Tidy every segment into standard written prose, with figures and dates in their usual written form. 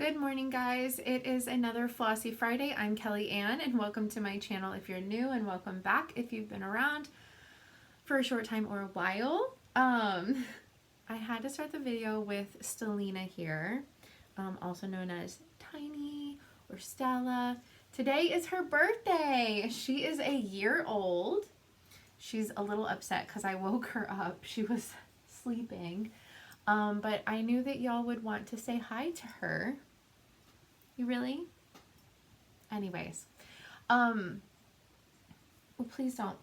Good morning, guys. It is another Flossy Friday. I'm Kelly Ann, and welcome to my channel if you're new, and welcome back if you've been around for a short time or a while. I had to start the video with Stellina here, also known as Tiny or Stella. Today is her birthday. She is a year old. She's a little upset because I woke her up. She was sleeping. But I knew that y'all would want to say hi to her. You really? Anyways. Oh, please don't.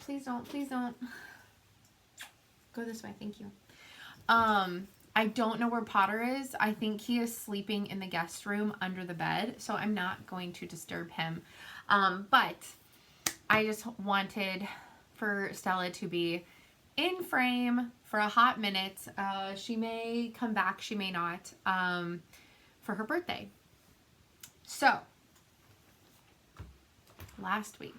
Go this way, thank you. I don't know where Potter is. I think he is sleeping in the guest room under the bed, so I'm not going to disturb him. But I just wanted for Stella to be in frame for a hot minute. She may come back, she may not, for her birthday. So, last week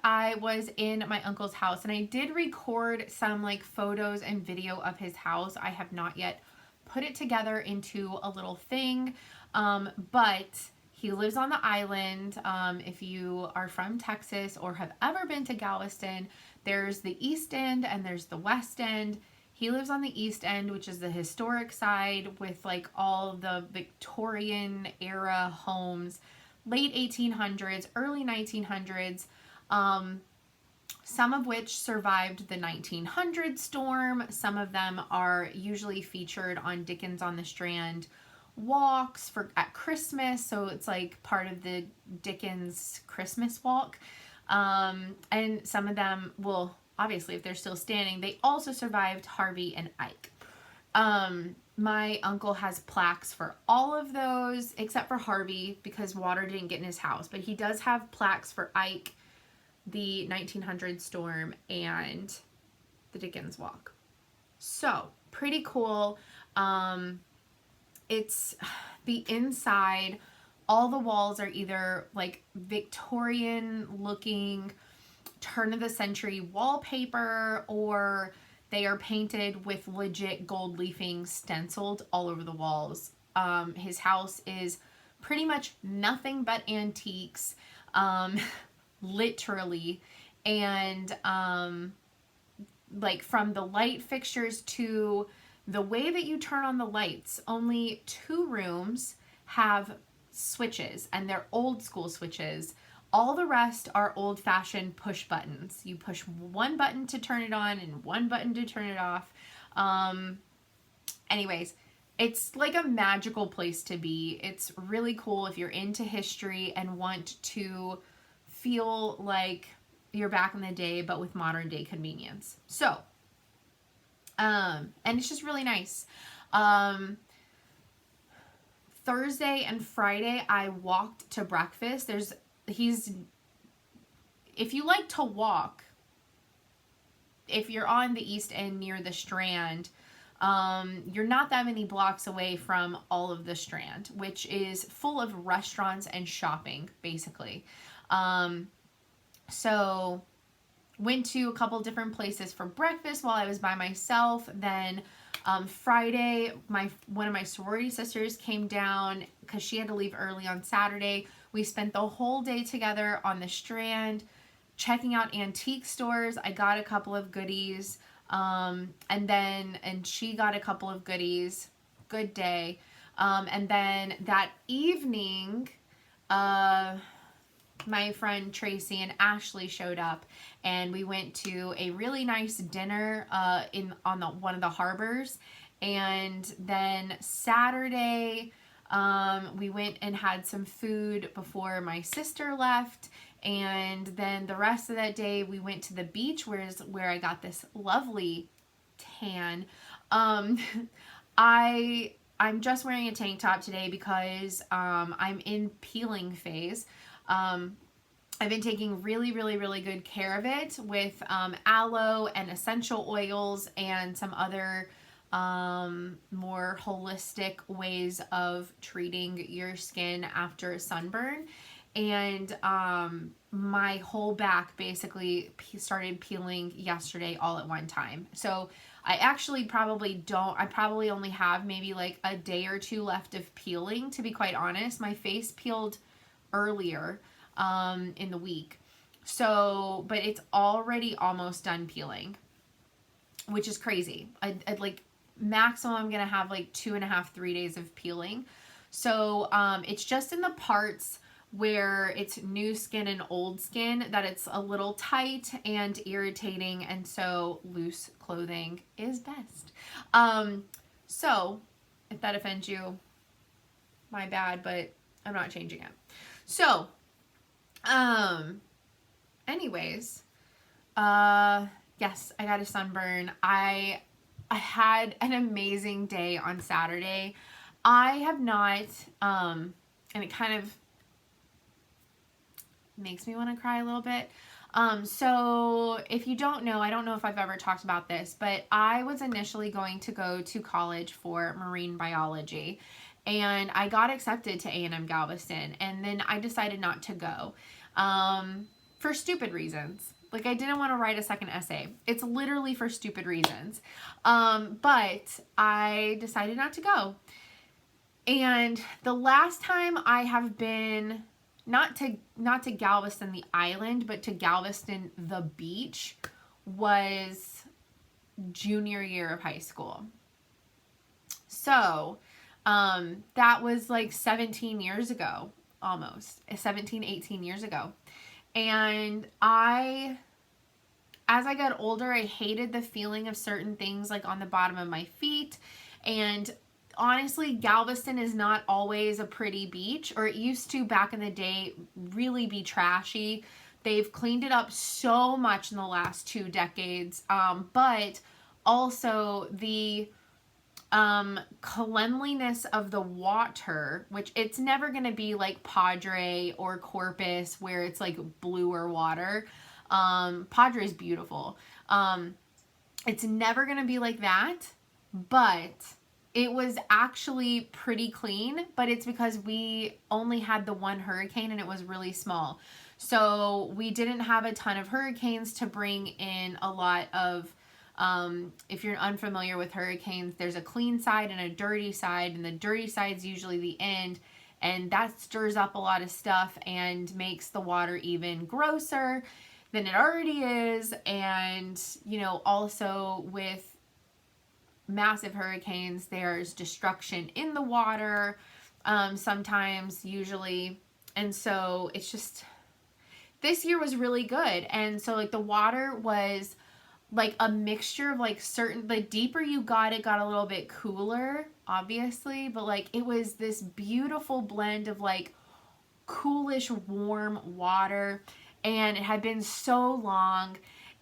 I was in my uncle's house and I did record some like photos and video of his house. I have not yet put it together into a little thing, but he lives on the island. If you are from Texas or have ever been to Galveston, there's the East End and there's the West End. He lives on the East End, which is the historic side with like all the Victorian era homes, late 1800s, early 1900s, some of which survived the 1900 storm. Some of them are usually featured on Dickens on the Strand walks at Christmas, so it's like part of the Dickens Christmas walk. And some of them will, obviously, if they're still standing, they also survived Harvey and Ike. My uncle has plaques for all of those, except for Harvey, because water didn't get in his house. But he does have plaques for Ike, the 1900 storm, and the Dickens walk. So, pretty cool. It's the inside. All the walls are either like Victorian looking turn of the century wallpaper, or they are painted with legit gold leafing stenciled all over the walls. His house is pretty much nothing but antiques, literally. And like from the light fixtures to the way that you turn on the lights, only 2 rooms have switches, and they're old school switches. All the rest are old-fashioned push buttons. You push one button to turn it on and one button to turn it off. Anyways, it's like a magical place to be. It's really cool if you're into history and want to feel like you're back in the day, but with modern day convenience. So, and it's just really nice. Thursday and Friday, I walked to breakfast. If you like to walk, if you're on the East End near the Strand, you're not that many blocks away from all of the Strand, which is full of restaurants and shopping, basically. So went to a couple different places for breakfast while I was by myself. Then Friday, one of my sorority sisters came down because she had to leave early on Saturday. We spent the whole day together on the Strand, checking out antique stores. I got a couple of goodies, and she got a couple of goodies. Good day. And then that evening, my friend Tracy and Ashley showed up, and we went to a really nice dinner on one of the harbors. And then Saturday, we went and had some food before my sister left, and then the rest of that day we went to the beach, where I got this lovely tan. I'm just wearing a tank top today because I'm in peeling phase. I've been taking really good care of it with aloe and essential oils and some other more holistic ways of treating your skin after a sunburn. And my whole back basically started peeling yesterday all at one time. So I actually probably don't. I probably only have maybe like a day or two left of peeling, to be quite honest. My face peeled earlier in the week. So, but it's already almost done peeling, which is crazy. I'd like maximum I'm going to have like 2.5, 3 days of peeling. So, it's just in the parts where it's new skin and old skin that it's a little tight and irritating, and so loose clothing is best. So if that offends you, my bad, but I'm not changing it. So, anyways, yes, I got a sunburn. I had an amazing day on Saturday. I have not, and it kind of makes me want to cry a little bit. So if you don't know, I don't know if I've ever talked about this, but I was initially going to go to college for marine biology, and I got accepted to A&M Galveston, and then I decided not to go, for stupid reasons. Like, I didn't want to write a second essay. It's literally for stupid reasons. But I decided not to go. And the last time I have been, not to Galveston the island, but to Galveston the beach, was junior year of high school. So, that was like 17 years ago, almost 17, 18 years ago. And as I got older, I hated the feeling of certain things like on the bottom of my feet. And honestly, Galveston is not always a pretty beach, or it used to back in the day really be trashy. They've cleaned it up so much in the last 2 decades. But also the cleanliness of the water, which it's never going to be like Padre or Corpus where it's like bluer water. Padre is beautiful. It's never going to be like that, but it was actually pretty clean, but it's because we only had the one hurricane and it was really small. So we didn't have a ton of hurricanes to bring in a lot of, if you're unfamiliar with hurricanes, there's a clean side and a dirty side, and the dirty side's usually the end, and that stirs up a lot of stuff and makes the water even grosser than it already is. And, you know, also with massive hurricanes, there's destruction in the water, sometimes, usually, and so it's just, this year was really good. And so like the water was like a mixture of like certain, the deeper you got, it got a little bit cooler, obviously, but like it was this beautiful blend of like coolish warm water, and it had been so long.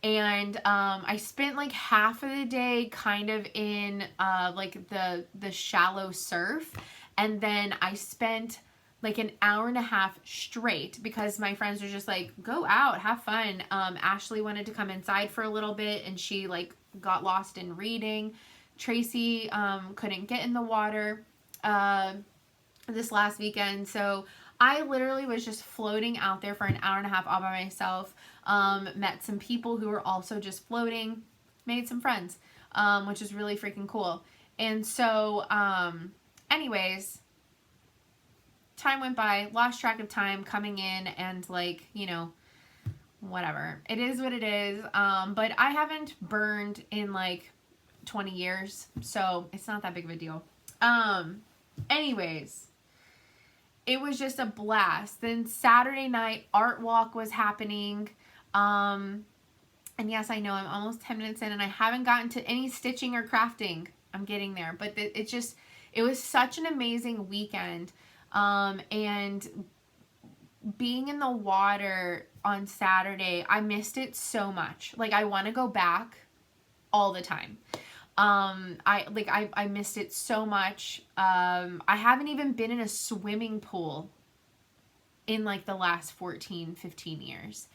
And I spent like half of the day kind of in like the shallow surf, and then I spent like an hour and a half straight because my friends were just like, go out, have fun. Ashley wanted to come inside for a little bit, and she like got lost in reading. Tracy couldn't get in the water this last weekend, so I literally was just floating out there for an hour and a half all by myself. Met some people who were also just floating, made some friends, which is really freaking cool. And so anyways, time went by, lost track of time coming in, and like, you know, whatever. It is what it is. But I haven't burned in like 20 years, so it's not that big of a deal. Anyways, it was just a blast. Then Saturday night, art walk was happening. And yes, I know I'm almost 10 minutes in and I haven't gotten to any stitching or crafting. I'm getting there, but it was such an amazing weekend. And being in the water on Saturday, I missed it so much. Like, I want to go back all the time. I missed it so much. I haven't even been in a swimming pool in like the last 14, 15 years.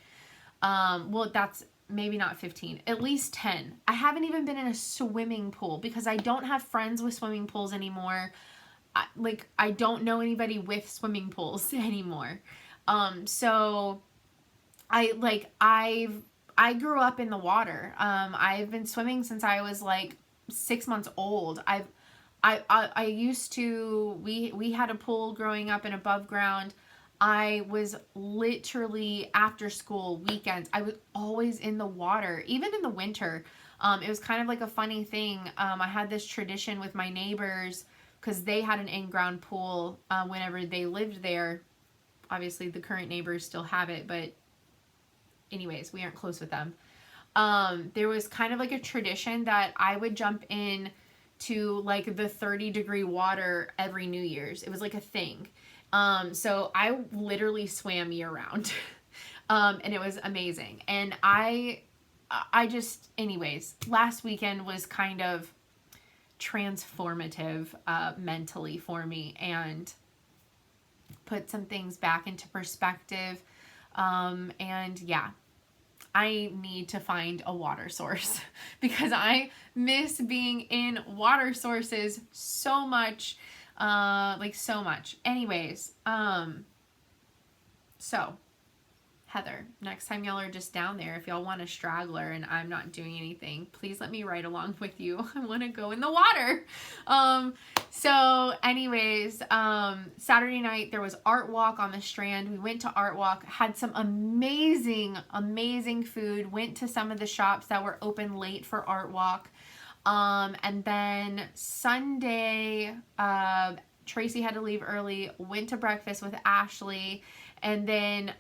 Well, that's maybe not 15, at least 10. I haven't even been in a swimming pool because I don't have friends with swimming pools anymore. I don't know anybody with swimming pools anymore. So I've I grew up in the water. I've been swimming since I was like 6 months old. I used to, we had a pool growing up and above ground. I was literally after school weekends, I was always in the water, even in the winter. It was kind of like a funny thing. I had this tradition with my neighbors because they had an in-ground pool whenever they lived there. Obviously, the current neighbors still have it, but anyways, we aren't close with them. There was kind of like a tradition that I would jump in to like the 30-degree water every New Year's. It was like a thing. So I literally swam year round. And it was amazing. And I just, anyways, last weekend was kind of transformative mentally for me and put some things back into perspective. And yeah, I need to find a water source because I miss being in water sources so much, like so much. Anyways, so Heather, next time y'all are just down there, if y'all want a straggler and I'm not doing anything, please let me ride along with you. I want to go in the water. So anyways, Saturday night there was art walk on the Strand. We went to art walk, had some amazing, amazing food, went to some of the shops that were open late for art walk. And then Sunday, Tracy had to leave early, went to breakfast with Ashley. And then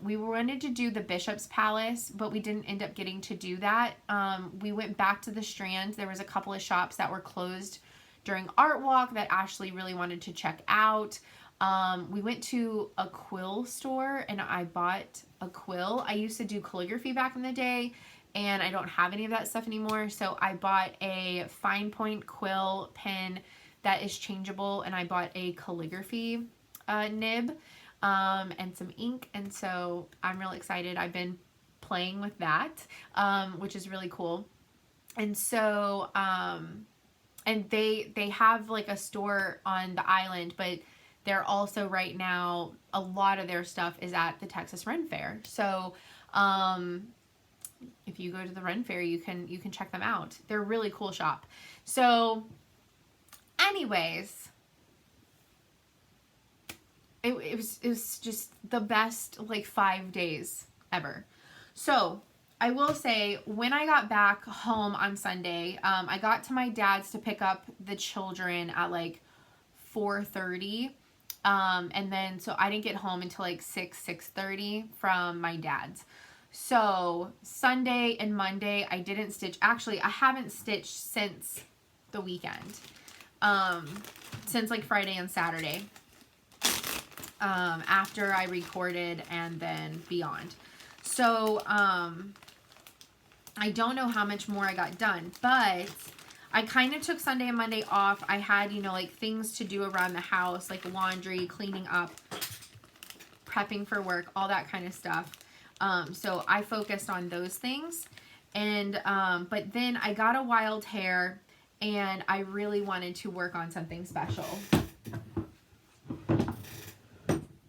we wanted to do the Bishop's Palace, but we didn't end up getting to do that. We went back to the Strand. There was a couple of shops that were closed during art walk that Ashley really wanted to check out. We went to a quill store and I bought a quill. I used to do calligraphy back in the day and I don't have any of that stuff anymore. So I bought a fine point quill pen that is changeable and I bought a calligraphy nib. And some ink, and so I'm really excited. I've been playing with that, which is really cool. And so, and they have like a store on the island, but they're also right now, a lot of their stuff is at the Texas Ren Fair. So, if you go to the Ren Fair, you can check them out. They're a really cool shop. So, anyways, it was just the best like 5 days ever. So I will say when I got back home on Sunday, I got to my dad's to pick up the children at like 4:30. And then so I didn't get home until like 6:30 from my dad's. So Sunday and Monday I didn't stitch. Actually, I haven't stitched since the weekend. Since like Friday and Saturday. After I recorded and then beyond. So, I don't know how much more I got done, but I kind of took Sunday and Monday off. I had, you know, like things to do around the house, like laundry, cleaning up, prepping for work, all that kind of stuff. So I focused on those things. And, but then I got a wild hair and I really wanted to work on something special.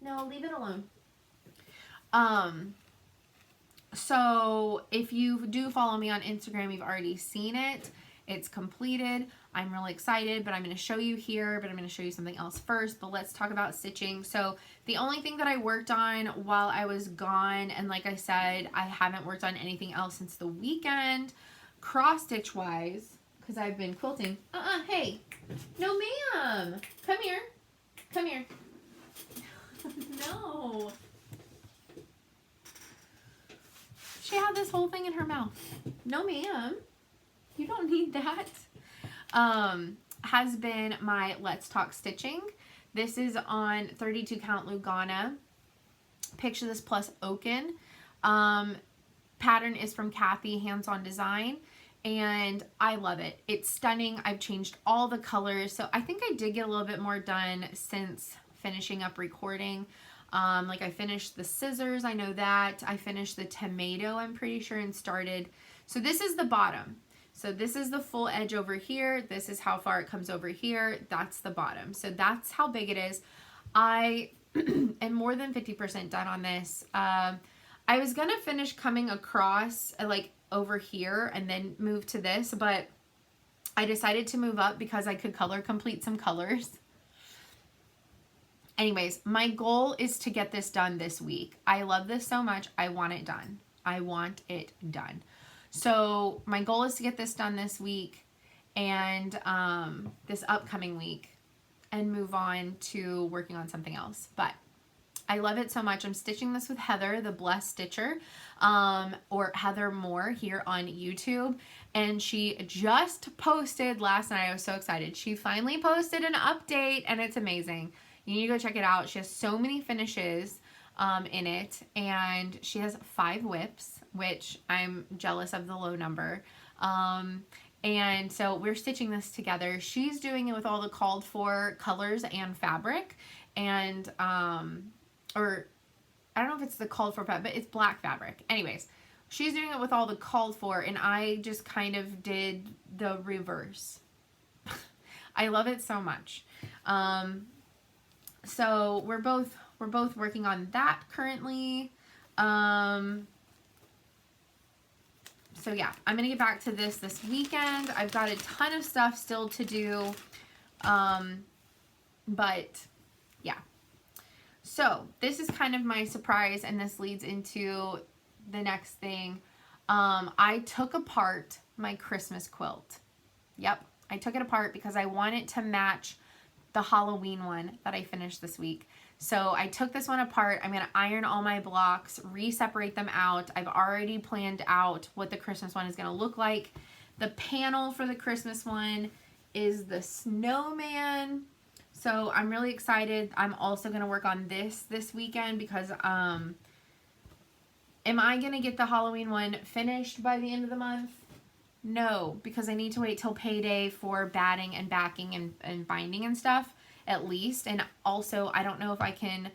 No, leave it alone. So if you do follow me on Instagram, you've already seen it. It's completed. I'm really excited, but I'm going to show you here, but I'm going to show you something else first. But let's talk about stitching. So the only thing that I worked on while I was gone, and like I said, I haven't worked on anything else since the weekend, cross stitch wise, because I've been quilting. Hey, no ma'am. Come here. Come here. No. She had this whole thing in her mouth. No, ma'am. You don't need that. Has been my Let's Talk Stitching. This is on 32 count Lugana. Picture This Plus Oaken. Pattern is from Kathy, Hands On Design. And I love it. It's stunning. I've changed all the colors. So I think I did get a little bit more done since finishing up recording. Like I finished the scissors, I know that. I finished the tomato, I'm pretty sure, and started. So this is the bottom. So this is the full edge over here. This is how far it comes over here. That's the bottom. So that's how big it is. I am more than 50% done on this. I was gonna finish coming across like over here and then move to this, but I decided to move up because I could color complete some colors. Anyways, my goal is to get this done this week. I love this so much. I want it done. I want it done. So my goal is to get this done this week and this upcoming week and move on to working on something else. But I love it so much. I'm stitching this with Heather, the Blessed Stitcher, or Heather Moore here on YouTube. And she just posted last night. I was so excited. She finally posted an update and it's amazing. You need to go check it out. She has so many finishes in it, and she has 5 whips, which I'm jealous of the low number. And so we're stitching this together. She's doing it with all the called for colors and fabric, and or I don't know if it's the called for fabric, but it's black fabric. Anyways, she's doing it with all the called for, and I just kind of did the reverse. I love it so much. So we're both working on that currently. So yeah, I'm gonna get back to this weekend. I've got a ton of stuff still to do, but yeah. So this is kind of my surprise, and this leads into the next thing. I took apart my Christmas quilt. Yep, I took it apart because I want it to match the Halloween one that I finished this week. So I took this one apart. I'm going to iron all my blocks, re-separate them out. I've already planned out what the Christmas one is going to look like. The panel for the Christmas one is the snowman. So I'm really excited. I'm also going to work on this weekend because am I going to get the Halloween one finished by the end of the month? No, because I need to wait till payday for batting and backing and binding and stuff, at least. And also, I don't know if I can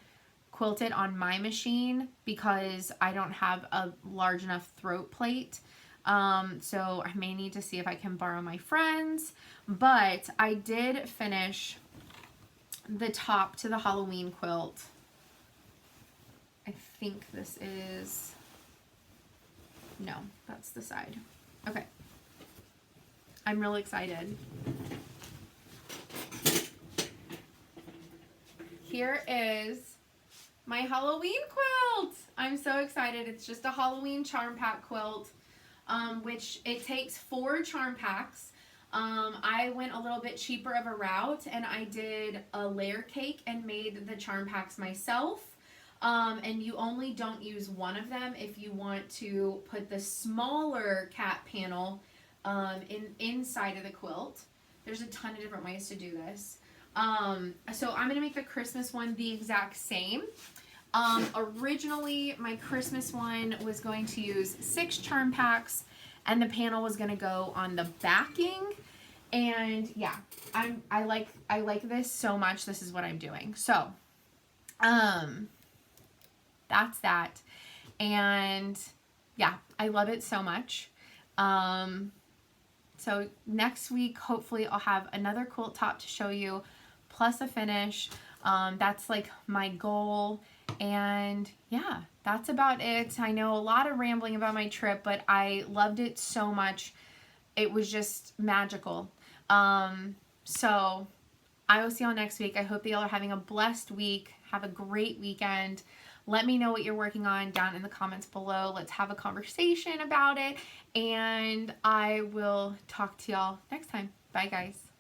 quilt it on my machine because I don't have a large enough throat plate. So I may need to see if I can borrow my friend's. But I did finish the top to the Halloween quilt. I think this is... No, that's the side. Okay. I'm really excited. Here is my Halloween quilt. I'm so excited. It's just a Halloween charm pack quilt, which it takes 4 charm packs. I went a little bit cheaper of a route, and I did a layer cake and made the charm packs myself. And you only don't use one of them if you want to put the smaller cat panel inside of the quilt. There's a ton of different ways to do this. So I'm going to make the Christmas one the exact same. Originally, my Christmas one was going to use 6 charm packs, and the panel was going to go on the backing. And yeah, I like this so much. This is what I'm doing. So, that's that. And yeah, I love it so much. So next week, hopefully I'll have another quilt top to show you, plus a finish. That's like my goal. And yeah, that's about it. I know a lot of rambling about my trip, but I loved it so much. It was just magical. So I will see y'all next week. I hope that y'all are having a blessed week. Have a great weekend. Let me know what you're working on down in the comments below. Let's have a conversation about it. And I will talk to y'all next time. Bye, guys.